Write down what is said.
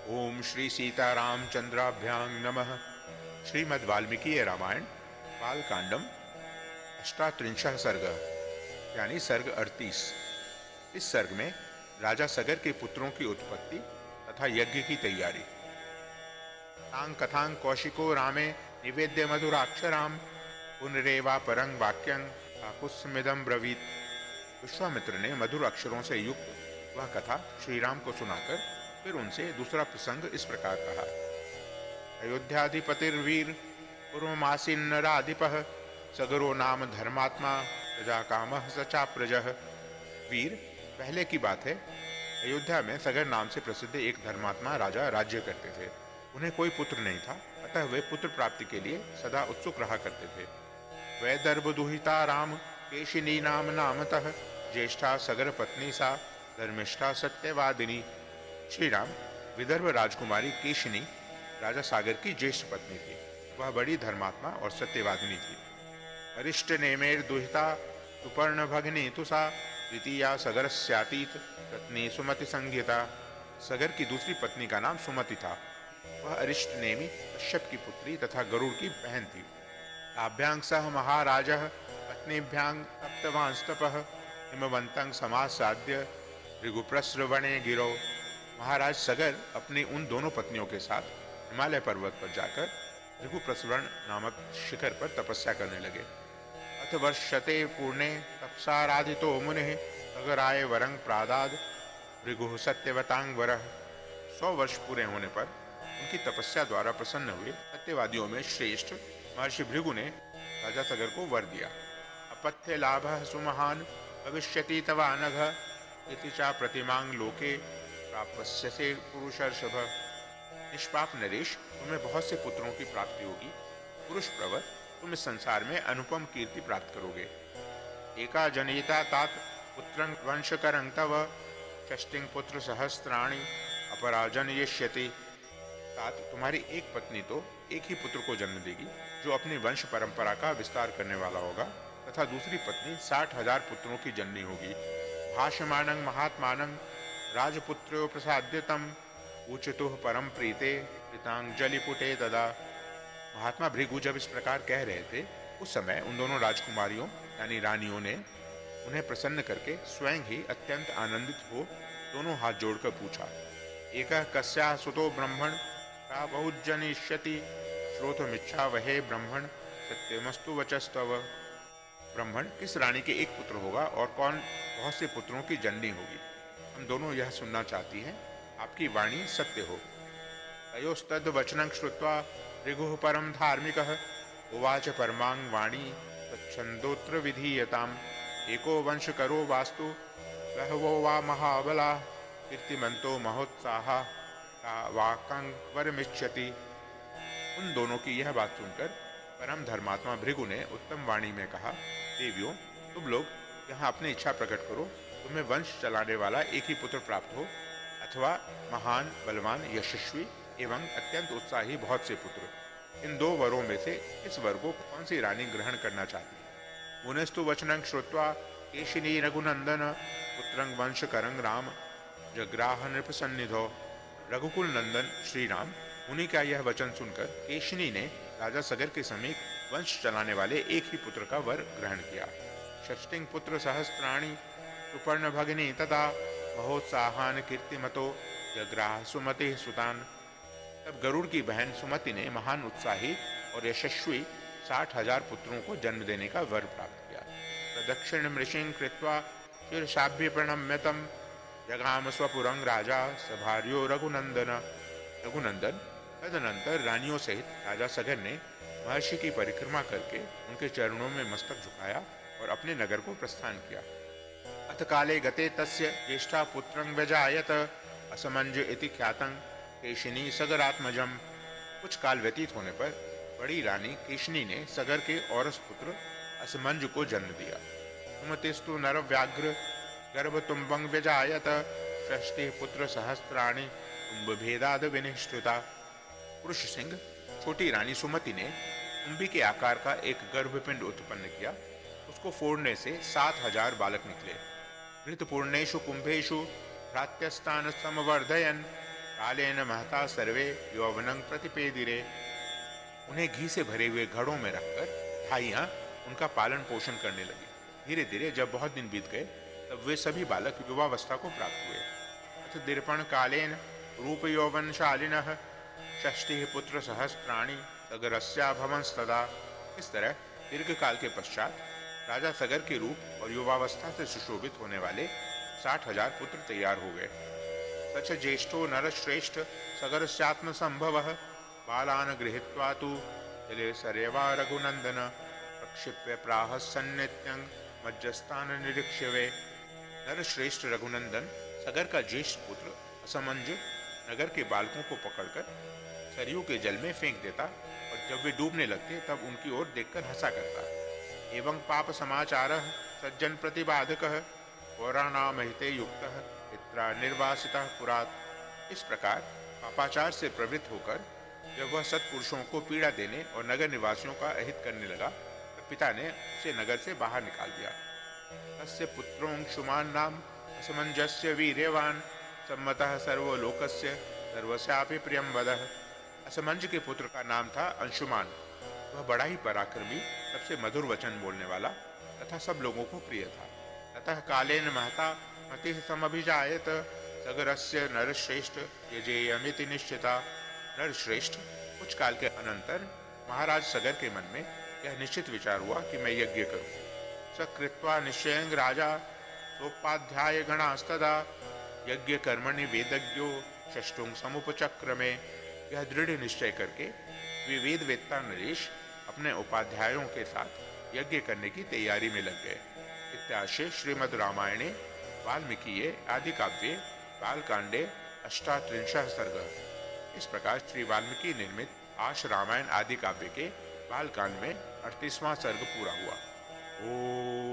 ओम श्री सीतारामचंद्राभ्यां नमः। श्रीमद् वाल्मीकि रामायण बालकांडम अष्टात्रिंशः सर्ग यानी सर्ग 38। इस सर्ग में राजा सगर के पुत्रों की उत्पत्ति तथा यज्ञ की तैयारी। तां कथां कौशिको रामे निवेद्य मधुराक्षराम पुनरेवा परं वाक्यं काकुत्स्थमिदं ब्रवीत। विश्वामित्र ने मधुर अक्षरों से युक्त वह कथा श्रीराम को सुनाकर फिर उनसे दूसरा प्रसंग इस प्रकार कहा। अयोध्याधिपतिर्वीर पूर्वमासीन्नराधिपः सगरो नाम धर्मात्मा प्रजा कामः सचा प्रजः। वीर, पहले की बात है, अयोध्या में सगर नाम से प्रसिद्ध एक धर्मात्मा राजा राज्य करते थे। उन्हें कोई पुत्र नहीं था, अतः वे पुत्र प्राप्ति के लिए सदा उत्सुक रहा करते थे। वैदर्भ दुहिता राम केशिनी नाम नामतः ज्येष्ठा सगर पत्नी सा धर्मिष्ठा सत्यवादिनी। श्री राम विदर्भ राजकुमारी केशिनी राजा सागर की ज्येष्ठ पत्नी थी। वह बड़ी धर्मात्मा और सत्यवादिनी थी। अरिष्ट नेमेर दुहिता सुपर्ण भगिनी तुसा द्वितीया सगर स्यातीत पत्नी सुमति संज्ञता। सगर की दूसरी पत्नी का नाम सुमति था। वह अरिष्ट नेमी कश्यप की पुत्री तथा गरुड़ की बहन थी। ताभ्यां सह महाराजः पत्नीभ्यां तप्तवांस्तपः हिमवंतं समासाद्य भृगुप्रस्रवणे गिरो। महाराज सगर अपनी उन दोनों पत्नियों के साथ हिमालय पर्वत पर जाकर भृगुप्रस्रवण नामक शिखर पर तपस्या करने लगे। अथ वर्षते पूर्णे तपसाराधितो मुनिः सगराय वरं प्रादाद भृगुः सत्यवतांग वरः। 100 वर्ष पूरे होने पर उनकी तपस्या द्वारा प्रसन्न हुए सत्यवादियों में श्रेष्ठ महर्षि भृगु ने राजा सगर को वर दिया। अपथ्य लाभः सुमहान भविष्यति तवानघ इति चा प्रतिमांग लोके प्राप्स्यसे पुरुषर्षभ। निष्पाप नरेश, तुम्हें बहुत से पुत्रों की प्राप्ति होगी। पुरुष प्रवर, तुम इस संसार में अनुपम कीर्ति प्राप्त करोगे। एका जनिता तात पुत्रं वंशकरं तव षष्टिं पुत्र सहस्त्राणि अपरा जनयिष्यति। तात, तुम्हारी एक पत्नी तो एक ही पुत्र को जन्म देगी जो अपनी वंश परंपरा का विस्तार करने वाला होगा, तथा दूसरी पत्नी 60,000 पुत्रों की जननी होगी। भाषमानं महात्मानं राजपुत्रो प्रसाद्यतम ऊचतुः परम प्रीते पितांजलिपुटे तदा। महात्मा भृगु जब इस प्रकार कह रहे थे, उस समय उन दोनों राजकुमारियों यानी रानियों ने उन्हें प्रसन्न करके स्वयं ही अत्यंत आनंदित हो दोनों हाथ जोड़कर पूछा। एकः कस्याः सुतो ब्रह्मण का बहुजनिष्यति श्रोतुमिच्छा वहे ब्रह्मण सत्यमस्तु वचस्तव। ब्रह्मण, किस रानी के एक पुत्र होगा और कौन बहुत से पुत्रों की जननी होगी? हम दोनों यह सुनना चाहती हैं, आपकी वाणी सत्य हो। तयोस्तद वचनं श्रुत्वा भृगुः परम धार्मिकः उवाच परमांग वाणी तच्छन्दोत्र विधीयताम्। एको वंशकरो वास्तु बहवो वा महाबला कीर्तिमन्तो महोत्साहा का वाकं वरमिच्छति। उन दोनों की यह बात सुनकर परम धर्मात्मा भृगु ने उत्तम वाणी में कहा, देवियों, तुम लोग यहाँ अपनी इच्छा प्रकट करो। तुम्हें वंश चलाने वाला एक ही पुत्र प्राप्त हो, अथवा महान, बलवान, यशस्वी एवं अत्यंत उत्साही बहुत से पुत्र। इन 2 वरों में से इस वर को कौन सी रानी ग्रहण करना चाहती है? मुनिस्तु वचनं श्रुत्वा केशिनी रघुनंदन पुत्रं वंशकरं राम जग्राह नृपसन्निधो। रघुकुल नंदन श्री राम मुनि का यह वचन सुनकर केशिनी ने राजा सगर के समीप वंश चलाने वाले एक ही पुत्र का वर ग्रहण किया। षष्टिं पुत्र सहस्त्राणि सुपर्ण भगिनी तथा महोत्साहान कीर्तिमतो जग्राह सुमति सुतान। तब गरुड़ की बहन सुमति ने महान उत्साही और यशस्वी 60,000 पुत्रों को जन्म देने का वर प्राप्त किया। प्रदक्षिण मृषिं कृत्वा शीर्षाभ्य प्रणम्यतम जगाम स्वपुरं राजा सभार्यो रघुनंदन। रघुनंदन, तदनंतर रानियों सहित राजा सगर ने महर्षि की परिक्रमा करके उनके चरणों में मस्तक झुकाया और अपने नगर को प्रस्थान किया। अथ काले गते तस्य ज्येष्ठा पुत्रं व्यजायत असमंज इति ख्यातं केशिनी सगरात्मजम। कुछ काल व्यतीत होने पर बड़ी रानी केशिनी ने सगर के औरस पुत्र असमंज को जन्म दिया। सुमतिस्तु नरव्याघ्र गर्भतुम्बं व्यजायत षष्टिः पुत्र सहस्त्राणि तुम्ब भेदाद विनिष्ठुता। पुरुष सिंह छोटी रानी सुमति ने तुम्बी के आकार का एक गर्भपिंड उत्पन्न किया। उसको फोड़ने से 7,000 बालक निकले। घृतपूर्णेषु कुंभेषु भ्रात्यस्तान समवर्धयन् कालेन महता सर्वे यौवनं प्रतिपेदिरे। उन्हें घी से भरे हुए घड़ों में रखकर ढाइयाँ उनका पालन पोषण करने लगी। धीरे धीरे जब बहुत दिन बीत गए तब वे सभी बालक युवावस्था को प्राप्त हुए। अथ दीर्पण कालेन रूप यौवनशालिनः षष्टिः पुत्र सहस्त्राणि सगरस्याभवंस्तदा। इस तरह दीर्घ काल के पश्चात राजा सगर के रूप और युवावस्था से सुशोभित होने वाले 60,000 पुत्र तैयार हो गए। सच ज्येष्ठो नरश्रेष्ठ सगरस्यात्म संभव बालान गृहीत्वा तु जले सरेवा रघुनंदन प्रक्षिप्य प्राह सन्नित्यं मज्जस्थान निरीक्ष्य वे। नरश्रेष्ठ रघुनंदन सगर का ज्येष्ठ पुत्र असमंज नगर के बालकों को पकड़कर सरयू के जल में फेंक देता और जब वे डूबने लगते तब उनकी ओर देखकर हंसा करता। एवं पाप समाचार सज्जन प्रतिबाधक पौराणामहिते युक्त पित्रा निर्वासिता पुरात। इस प्रकार पापाचार से प्रवृत्त होकर जब वह सत्पुरुषों को पीड़ा देने और नगर निवासियों का अहित करने लगा तब पिता ने उसे नगर से बाहर निकाल दिया। तस्य पुत्रोंशुमान नाम असमंजस्य वीर्यवान सम्मतः सर्वलोकस्य सर्वस्यापि प्रियं वदः। असमंज के पुत्र का नाम था अंशुमान। वह बड़ा ही पराक्रमी, सबसे मधुर वचन बोलने वाला तथा सब लोगों को प्रिय था। अतः कालेन महता मतिः समभिजायत सगरस्य नरश्रेष्ठ यजेयमिति निश्चिता। नरश्रेष्ठ कुछ काल के अनंतर महाराज सगर के मन में यह निश्चित विचार हुआ कि मैं यज्ञ करूं। स कृत्वा निश्चयं राजा सोपाध्याय गणास्तदा यज्ञ कर्मणि वेदज्ञो षष्ठुं समुपचक्रमे। यह दृढ़ निश्चय करके वे वेद वेत्ता नरेश अपने उपाध्यायों के साथ यज्ञ करने की तैयारी में लग गए। इत्याशे श्रीमद् रामायणे वाल्मीकिये आदि काव्ये बालकांडे 38 सर्ग। इस प्रकार श्री वाल्मीकि निर्मित आश रामायण आदि काव्य के बालकांड में 38वां सर्ग पूरा हुआ। ओम